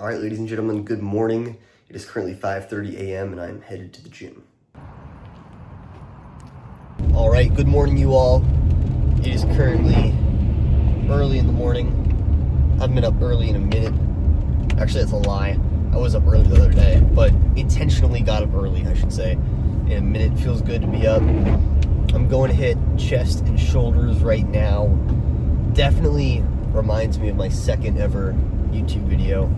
All right, ladies and gentlemen, good morning. It is currently 5:30 a.m. and I'm headed to the gym. All right, good morning, you all. It is currently early in the morning. I haven't been up early in a minute. Actually, that's a lie. I was up early the other day, but intentionally got up early, I should say. In a minute, feels good to be up. I'm going to hit chest and shoulders right now. Definitely reminds me of my second ever YouTube video.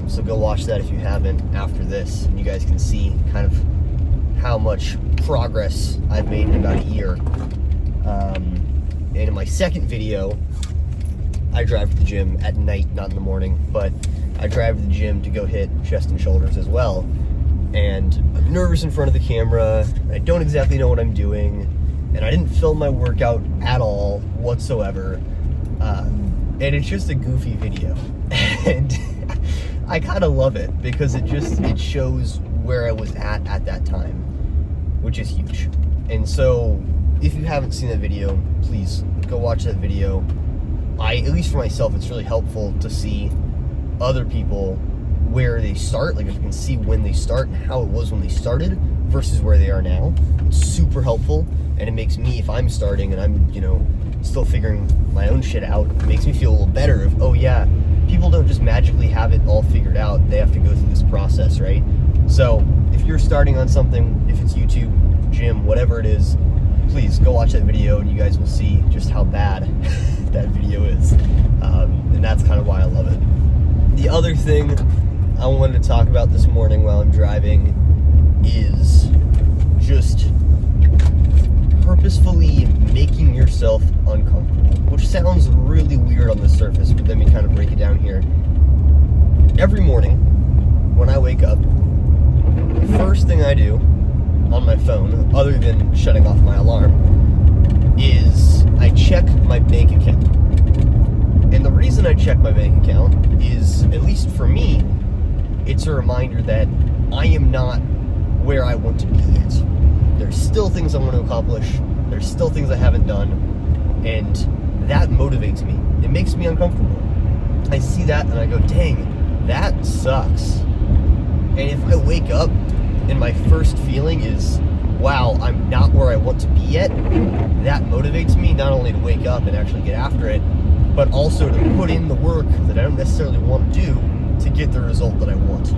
So go watch that if you haven't after this, and you guys can see kind of how much progress I've made in about a year. And in my second video, I drive to the gym at night, not in the morning, but I drive to the gym to go hit chest and shoulders as well. And I'm nervous in front of the camera, I don't exactly know what I'm doing, and I didn't film my workout at all whatsoever. And it's just a goofy video. And I kind of love it because it shows where I was at that time, which is huge. And so if you haven't seen that video, please go watch that video. At least for myself, it's really helpful to see other people where they start, like if you can see when they start and how it was when they started versus where they are now. It's super helpful, and it makes me, if I'm starting and I'm, still figuring my own shit out, it makes me feel a little better of, oh yeah, people don't just magically have it all figured out. They have to go through this process, right? So if you're starting on something, if it's YouTube, gym, whatever it is, please go watch that video and you guys will see just how bad that video is. And that's kind of why I love it. The other thing I wanted to talk about this morning while I'm driving is just purposefully making yourself uncomfortable, which sounds really weird on the surface, but let me kind of break it down here. Every morning when I wake up, the first thing I do on my phone, other than shutting off my alarm, is I check my bank account. And the reason I check my bank account is, at least for me, it's a reminder that I am not where I want to be yet. There's still things I want to accomplish. There's still things I haven't done. And that motivates me. It makes me uncomfortable. I see that and I go, dang, that sucks. And if I wake up and my first feeling is, wow, I'm not where I want to be yet, that motivates me not only to wake up and actually get after it, but also to put in the work that I don't necessarily want to do to get the result that I want.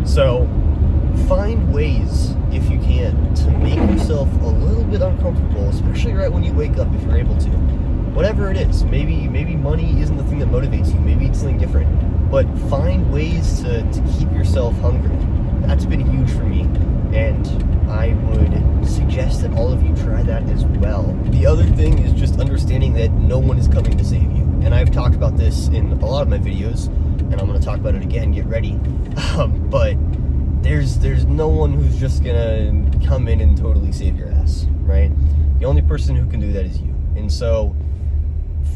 So find ways, if you can, to make yourself a little bit uncomfortable, especially right when you wake up if you're able to. Whatever it is, maybe money isn't the thing that motivates you, maybe it's something different, but find ways to keep yourself hungry. That's been huge for me, and I would suggest that all of you try that as well. The other thing is just understanding that no one is coming to save you, and I've talked about this in a lot of my videos, and I'm going to talk about it again, get ready, but there's no one who's just gonna come in and totally save your ass, right? The only person who can do that is you. And so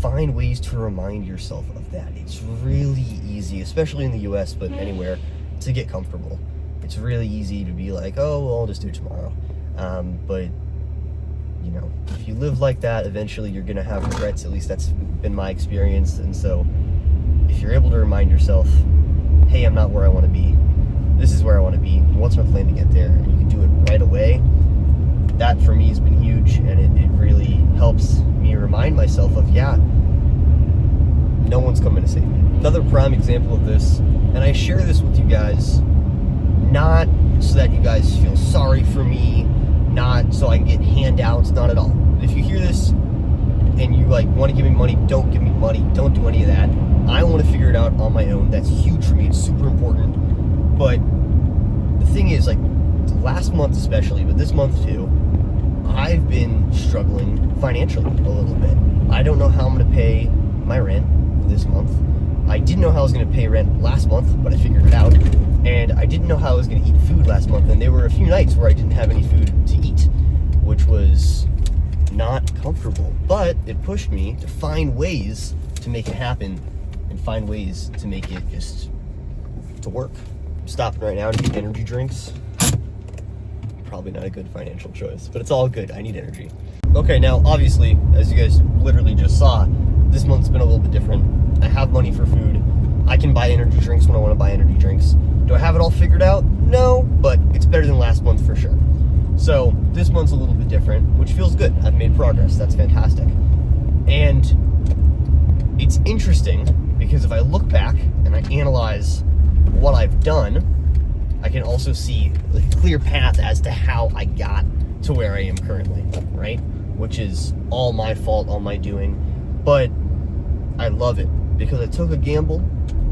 find ways to remind yourself of that. It's really easy, especially in the US, but anywhere, to get comfortable. It's really easy to be like, oh, well, I'll just do it tomorrow. But if you live like that, eventually you're gonna have regrets. At least that's been my experience. And so if you're able to remind yourself, hey, I'm not where I want to be, this is where I want to be, what's my plan to get there, and you can do it right away, that for me has been huge, and it really helps me remind myself of, yeah, no one's coming to save me. Another prime example of this, and I share this with you guys, not so that you guys feel sorry for me, not so I can get handouts, not at all. If you hear this and you want to give me money, don't give me money, don't do any of that. I want to figure it out on my own. That's huge for me, it's super important. But the thing is, last month especially, but this month too, I've been struggling financially a little bit. I don't know how I'm going to pay my rent this month. I didn't know how I was going to pay rent last month, but I figured it out. And I didn't know how I was going to eat food last month, and there were a few nights where I didn't have any food to eat, which was not comfortable. But it pushed me to find ways to make it happen and find ways to make it just to work. Stopping right now to get energy drinks. Probably not a good financial choice, but it's all good. I need energy. Okay, now obviously, as you guys literally just saw, this month's been a little bit different. I have money for food. I can buy energy drinks when I want to buy energy drinks. Do I have it all figured out? No, but it's better than last month for sure. So this month's a little bit different, which feels good. I've made progress. That's fantastic. And it's interesting because if I look back and I analyze what I've done, I can also see a clear path as to how I got to where I am currently, right? Which is all my fault, all my doing. But I love it because I took a gamble,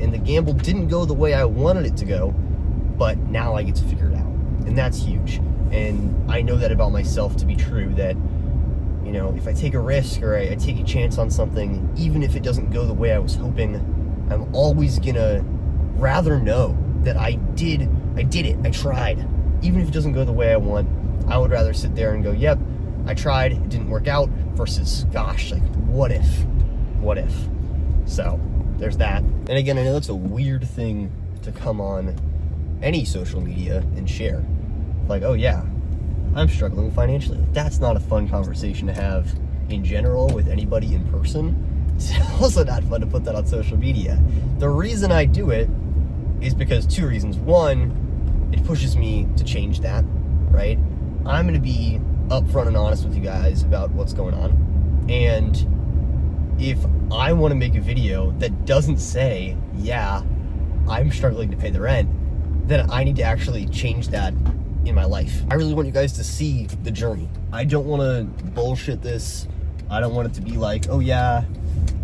and the gamble didn't go the way I wanted it to go, but now I get to figure it out. And that's huge. And I know that about myself to be true, that, you know, if I take a risk or I take a chance on something, even if it doesn't go the way I was hoping, I'm always gonna rather know that I did it, I tried. Even if it doesn't go the way I want, I would rather sit there and go, yep, I tried, it didn't work out, versus, gosh, like, what if? So, there's that. And again, I know that's a weird thing to come on any social media and share. Like, oh yeah, I'm struggling financially. That's not a fun conversation to have in general with anybody in person. It's also not fun to put that on social media. The reason I do it is because two reasons. One, it pushes me to change that, right? I'm gonna be upfront and honest with you guys about what's going on. And if I wanna make a video that doesn't say, yeah, I'm struggling to pay the rent, then I need to actually change that in my life. I really want you guys to see the journey. I don't wanna bullshit this. I don't want it to be like, oh yeah,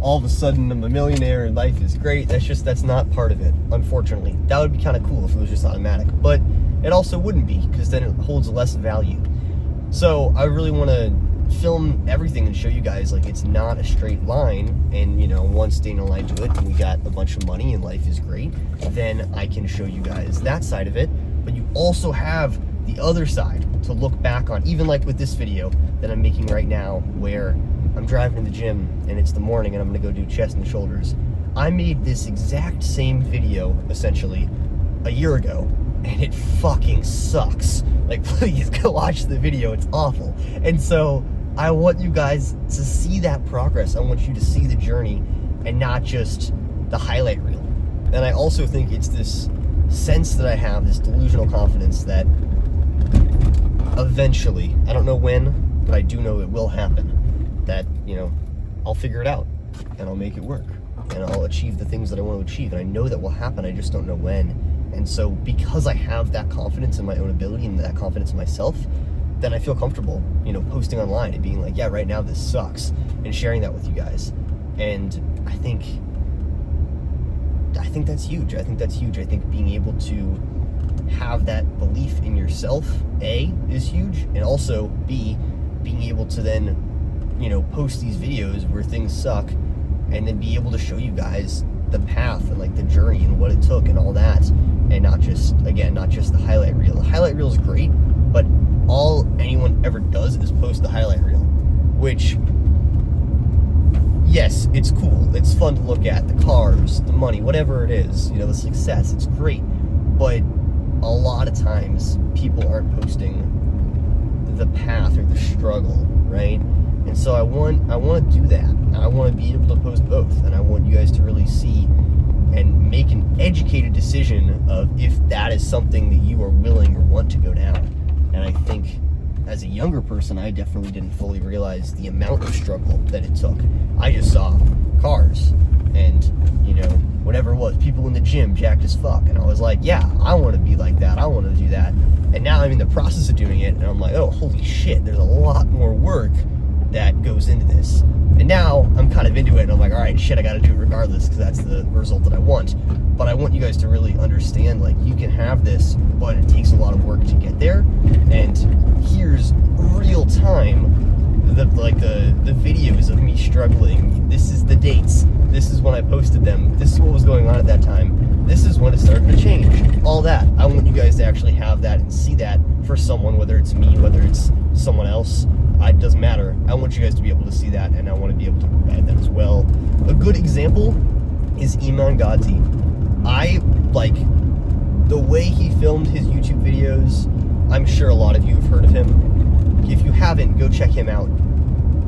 all of a sudden I'm a millionaire and life is great. That's not part of it, unfortunately. That would be kind of cool if it was just automatic, but it also wouldn't be, because then it holds less value. So I really want to film everything and show you guys, like, it's not a straight line, and, you know, once Dana and I do it and we got a bunch of money and life is great, then I can show you guys that side of it. But you also have the other side to look back on, even like with this video that I'm making right now, where I'm driving to the gym and it's the morning and I'm gonna go do chest and shoulders. I made this exact same video essentially a year ago, and it fucking sucks. Like, please go watch the video, it's awful. And so I want you guys to see that progress. I want you to see the journey and not just the highlight reel. And I also think it's this sense that I have, this delusional confidence that eventually, I don't know when, but I do know it will happen, that, you know, I'll figure it out and I'll make it work and I'll achieve the things that I want to achieve. And I know that will happen, I just don't know when. And so because I have that confidence in my own ability and that confidence in myself, then I feel comfortable, you know, posting online and being like, yeah, right now this sucks, and sharing that with you guys. And I think that's huge. I think that's huge. I think being able to have that belief in yourself, A, is huge, and also B, being able to then, you know, post these videos where things suck and then be able to show you guys the path and like the journey and what it took and all that, and not just the highlight reel. The highlight reel is great, but all anyone ever does is post the highlight reel, which, yes, it's cool, it's fun to look at, the cars, the money, whatever it is, you know, the success, it's great, but a lot of times people aren't posting the path or the struggle, right? And so I want to do that. I want to be able to post both, and I want you guys to really see and make an educated decision of if that is something that you are willing or want to go down. And I think as a younger person, I definitely didn't fully realize the amount of struggle that it took. I just saw cars and, you know, whatever it was, people in the gym jacked as fuck, and I was like, yeah, I want to be like that, I want to do that. And now I'm in the process of doing it, and I'm like, oh, holy shit, there's a lot more work that goes into this. And now I'm kind of into it, and I'm like, all right, shit, I gotta do it regardless, because that's the result that I want. But I want you guys to really understand, like, you can have this, but it takes a lot of work to get there. And here's real time, the videos of me struggling. This is the dates. This is when I posted them. This is what was going on at that time. This is when it started to change. All that. I want you guys to actually have that and see that for someone, whether it's me, whether it's someone else. It doesn't matter. I want you guys to be able to see that, and I want to be able to provide that as well. A good example is Iman Gadzhi. I like the way he filmed his YouTube videos. I'm sure a lot of you have heard of him. If you haven't, go check him out.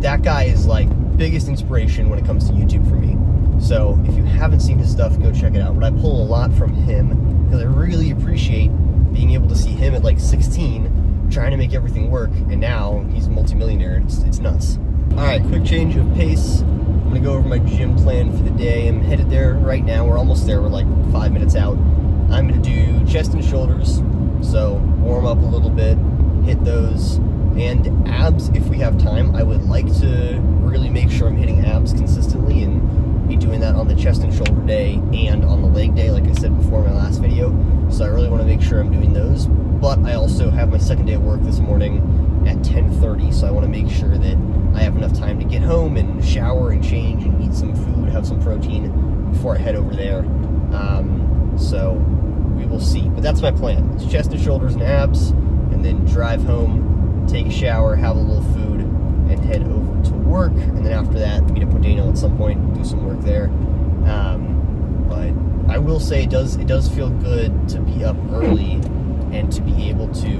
That guy is like biggest inspiration when it comes to YouTube for me. So if you haven't seen his stuff, go check it out. But I pull a lot from him because I really appreciate being able to see him at like 16 trying to make everything work, and now he's a multimillionaire. It's nuts. All right, quick change of pace. I'm gonna go over my gym plan for the day. I'm headed there right now. We're almost there. We're like 5 minutes out. I'm gonna do chest and shoulders, so warm up a little bit, hit those, and abs if we have time. I would like to really make sure I'm hitting abs consistently and be doing that on the chest and shoulder day and on the leg day, like I said before in my last video. So I really want to make sure I'm doing those. But I also have my second day of work this morning at 10:30, so I want to make sure that I have enough time to get home and shower and change and eat some food, have some protein before I head over there. So we will see. But that's my plan. It's chest and shoulders and abs, and then drive home, take a shower, have a little food, and head over to work. And then after that, meet up with Daniel at some point, do some work there. But I will say it does feel good to be up early and to be able to,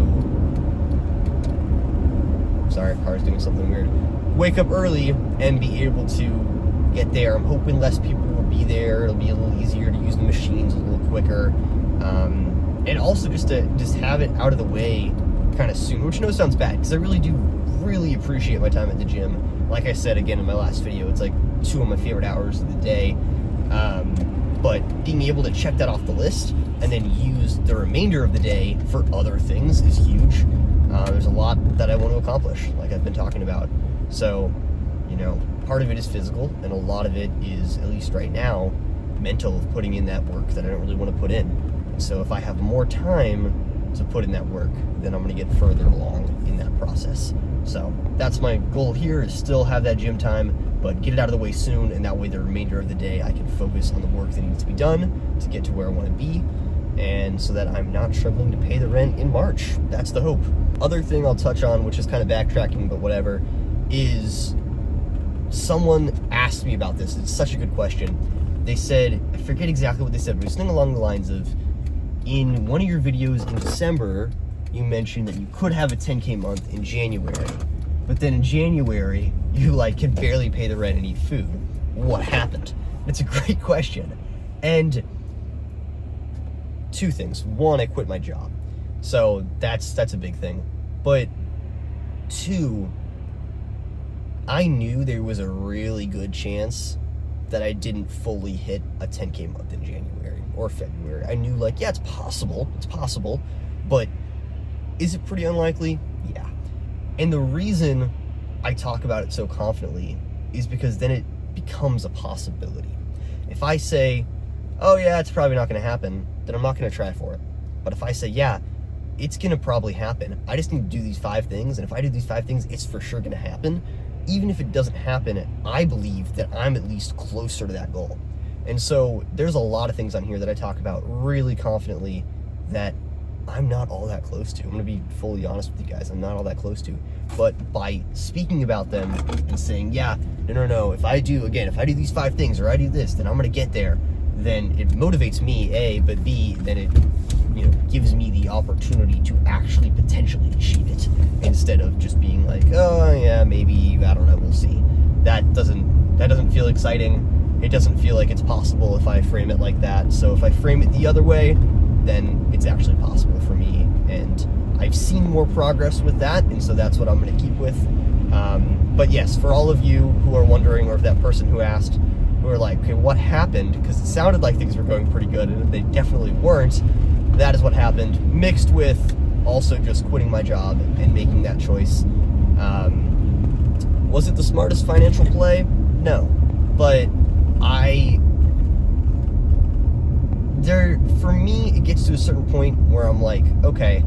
sorry, car's doing something weird. Wake up early and be able to get there. I'm hoping less people will be there. It'll be a little easier to use the machines a little quicker. And also just to have it out of the way kind of soon, which I know sounds bad because I really do appreciate my time at the gym. Like I said again in my last video, it's like 2 of my favorite hours of the day. But being able to check that off the list and then use the remainder of the day for other things is huge. There's a lot that I want to accomplish, like I've been talking about. So, you know, part of it is physical, and a lot of it is, at least right now, mental, of putting in that work that I don't really want to put in. And so if I have more time to put in that work, then I'm going to get further along in that process. So that's my goal here, is still have that gym time, but get it out of the way soon, and that way the remainder of the day I can focus on the work that needs to be done to get to where I want to be, and so that I'm not struggling to pay the rent in March. That's the hope. Other thing I'll touch on, which is kind of backtracking, but whatever, is someone asked me about this. It's such a good question. They said, I forget exactly what they said, but it was something along the lines of, in one of your videos in December, you mentioned that you could have a 10K month in January, but then in January, you like can barely pay the rent and eat food. What happened? It's a great question. And 2 things. 1, I quit my job. So that's a big thing. But 2, I knew there was a really good chance that I didn't fully hit a 10K month in January or February. I knew, like, yeah, it's possible, but is it pretty unlikely? Yeah. And the reason I talk about it so confidently is because then it becomes a possibility. If I say, oh yeah, it's probably not going to happen, then I'm not going to try for it. But if I say, yeah, it's going to probably happen, I just need to do these 5 things, and if I do these 5 things, it's for sure going to happen. Even if it doesn't happen, I believe that I'm at least closer to that goal. And so there's a lot of things on here that I talk about really confidently that I'm not all that close to. I'm going to be fully honest with you guys. I'm not all that close to. But by speaking about them and saying, yeah, no, if I do these 5 things, or I do this, then I'm going to get there, then it motivates me, A, but B, then it, you know, gives me the opportunity to actually potentially achieve it, instead of just being like, oh yeah, maybe, I don't know, we'll see. That doesn't feel exciting. It doesn't feel like it's possible if I frame it like that. So if I frame it the other way, then it's actually possible for me, and I've seen more progress with that, and so that's what I'm going to keep with. But yes, for all of you who are wondering, or that person who asked, who are like, okay, what happened? Because it sounded like things were going pretty good, and they definitely weren't. That is what happened, mixed with also just quitting my job and making that choice. Was it the smartest financial play? No. But for me, it gets to a certain point where I'm like, okay,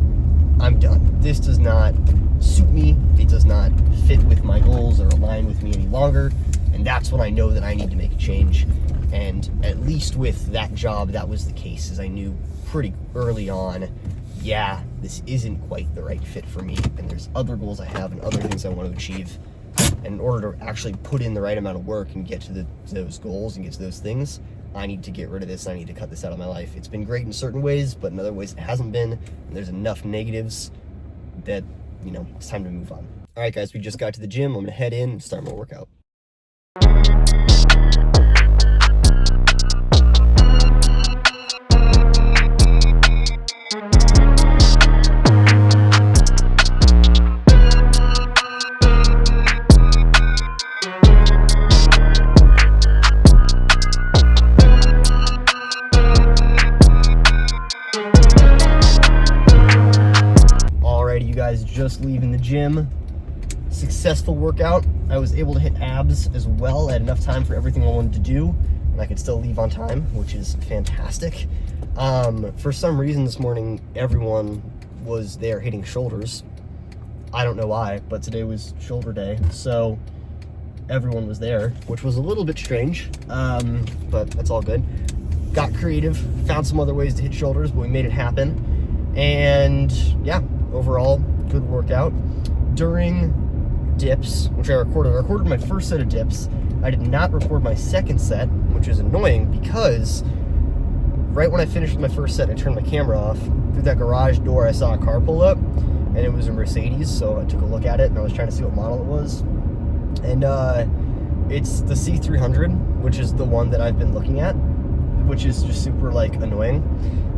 I'm done. This does not suit me. It does not fit with my goals or align with me any longer. And that's when I know that I need to make a change. And at least with that job, that was the case, as I knew pretty early on, yeah, this isn't quite the right fit for me. And there's other goals I have and other things I want to achieve. And in order to actually put in the right amount of work and get to those goals and get to those things, I need to get rid of this. I need to cut this out of my life. It's been great in certain ways, but in other ways it hasn't been. And there's enough negatives that, you know, it's time to move on. All right, guys, we just got to the gym. I'm going to head in and start my workout. just leaving the gym. Successful workout. I was able to hit abs as well. I had enough time for everything I wanted to do, and I could still leave on time, which is fantastic. For some reason this morning, everyone was there hitting shoulders. I don't know why, but today was shoulder day, so everyone was there, which was a little bit strange, but that's all good. Got creative, found some other ways to hit shoulders, but we made it happen. And yeah, overall, good workout. During dips, which I recorded my first set of dips. I did not record my second set, which is annoying because right when I finished my first set, I turned my camera off. Through that garage door, I saw a car pull up, and it was a Mercedes, so I took a look at it, and I was trying to see what model it was. And it's the C300, which is the one that I've been looking at, which is just super, like, annoying.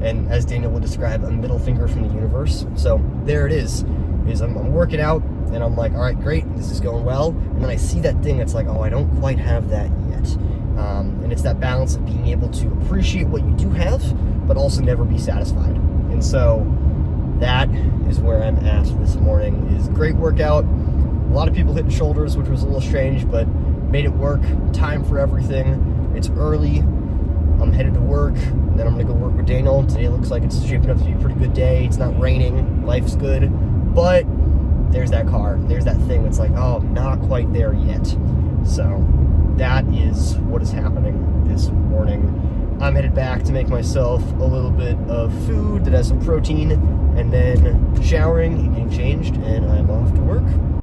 And as Daniel would describe, a middle finger from the universe. So there it is I'm working out, and I'm like, all right, great, this is going well. And then I see that thing, it's like, oh, I don't quite have that yet. And it's that balance of being able to appreciate what you do have, but also never be satisfied. And so that is where I'm at this morning. Is great workout. A lot of people hitting shoulders, which was a little strange, but made it work. Time for everything. It's early. I'm headed to work, then I'm gonna go work with Daniel. Today looks like it's shaping up to be a pretty good day. It's not raining, life's good, but there's that car, there's that thing that's like, oh, I'm not quite there yet. So that is what is happening this morning. I'm headed back to make myself a little bit of food that has some protein, and then showering and getting changed, and I'm off to work.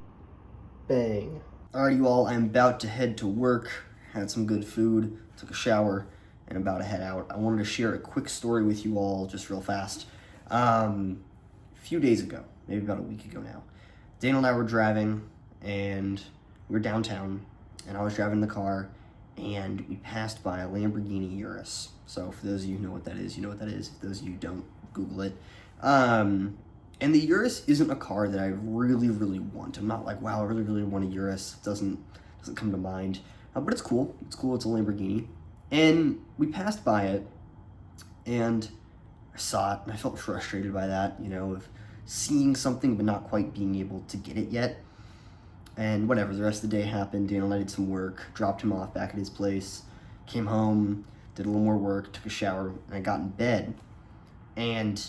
Bang. Alright, you all, I'm about to head to work. Had some good food, took a shower, and I'm about to head out. I wanted to share a quick story with you all just real fast. A few days ago, maybe about a week ago now, Daniel and I were driving, and we were downtown, and I was driving the car, and we passed by a Lamborghini Urus. So for those of you who know what that is, you know what that is. If those of you who don't, Google it. And the Urus isn't a car that I really, really want. I'm not like, wow, I really, really want a Urus. It doesn't come to mind. But it's cool. It's cool. It's a Lamborghini. And we passed by it, and I saw it, and I felt frustrated by that, you know, of seeing something but not quite being able to get it yet. And whatever, the rest of the day happened. Daniel and I did some work, dropped him off back at his place, came home, did a little more work, took a shower, and I got in bed. And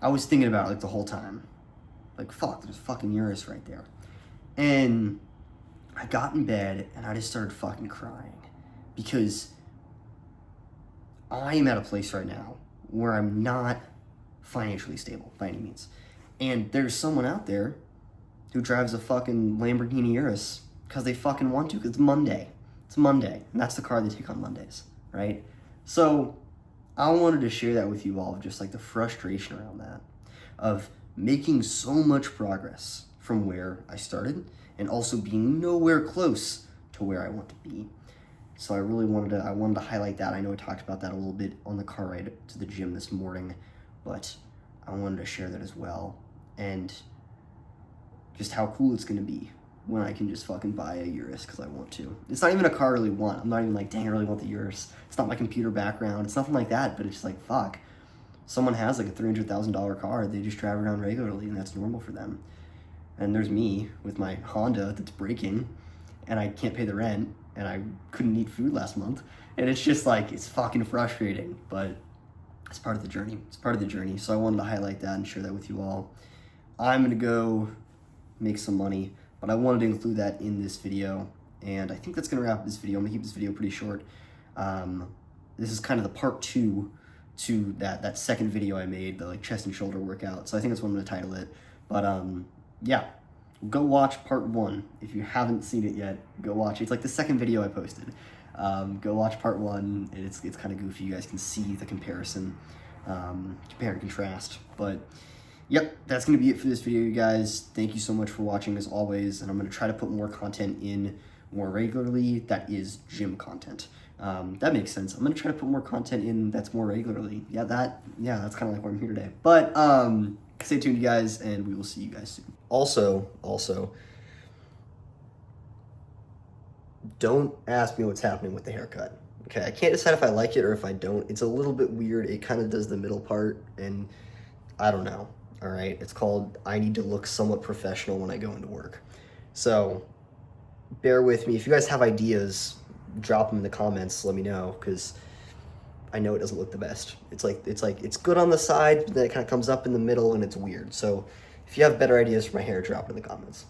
I was thinking about it, like, the whole time. Like, fuck, there's a fucking Urus right there. And I got in bed, and I just started fucking crying. Because I am at a place right now where I'm not financially stable by any means. And there's someone out there who drives a fucking Lamborghini Urus because they fucking want to, because it's Monday. It's Monday, and that's the car they take on Mondays, right? So I wanted to share that with you all, just like the frustration around that, of making so much progress from where I started and also being nowhere close to where I want to be. So I really wanted to highlight that. I know I talked about that a little bit on the car ride to the gym this morning, but I wanted to share that as well. And just how cool it's gonna be when I can just fucking buy a Urus because I want to. It's not even a car I really want. I'm not even like, dang, I really want the Urus. It's not my computer background. It's nothing like that, but it's just like, fuck. Someone has like a $300,000 car. They just drive around regularly, and that's normal for them. And there's me with my Honda that's breaking, and I can't pay the rent, and I couldn't eat food last month. And it's just like, it's fucking frustrating, but it's part of the journey. It's part of the journey. So I wanted to highlight that and share that with you all. I'm gonna go make some money, but I wanted to include that in this video. And I think that's gonna wrap up this video. I'm gonna keep this video pretty short. This is kind of the part 2 to that second video I made, the like chest and shoulder workout. So I think that's what I'm gonna title it. But yeah, go watch part 1. If you haven't seen it yet, go watch it. It's like the second video I posted. Go watch part 1, and it's kind of goofy. You guys can see the comparison, compare and contrast. But yep, that's going to be it for this video, you guys. Thank you so much for watching, as always, and I'm going to try to put more content in more regularly. That is gym content. That makes sense. I'm going to try to put more content in that's more regularly. Yeah, that's kind of like why I'm here today. But stay tuned, you guys, and we will see you guys soon. Also, don't ask me what's happening with the haircut. Okay, I can't decide if I like it or if I don't. It's a little bit weird. It kind of does the middle part, and I don't know. all right? It's called I need to look somewhat professional when I go into work. So bear with me. If you guys have ideas, drop them in the comments. Let me know, because I know it doesn't look the best. It's good on the side, but then it kind of comes up in the middle and it's weird. So if you have better ideas for my hair, drop it in the comments.